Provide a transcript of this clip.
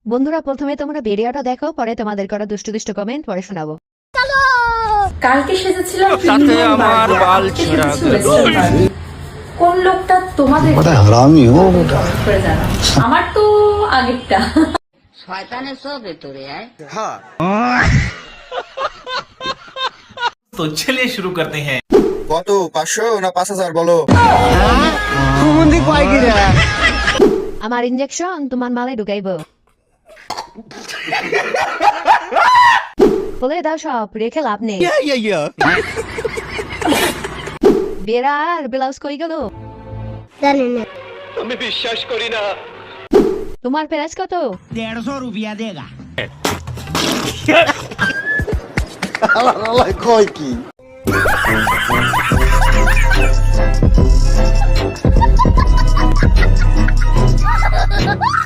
বন্ধুরা, প্রথমে তোমরা ভিডিওটা দেখো, পরে তোমাদের করা দুষ্টু দুষ্টু কমেন্ট পরে শোনাবো। কালকে সেজেছিলাম প্রিমিয়াম বার্বি, আজকে সেজেছি ওয়েস্টার্ন বার্বি। কোন লোকটা তোমাদের হারামি ও বেটা করে জানা? আমার তো আগেরটা। শয়তানের সব ভেতরে আয়। तो चलिए शुरू करते हैं। কত 500 না 5000 বলো? আমার ইনজেকশন তোমার মালে ঢুকাইবো। বলে দাও সব, রেখে লাভ নেই। বেড়ার ব্লাউজ কই গেল? জানি না। আমি বিশ্বাস করি না। তোমার প্রাইস কত? 150 रुपया देगा। আল্লাহ কই কি? Ha ha ha ha!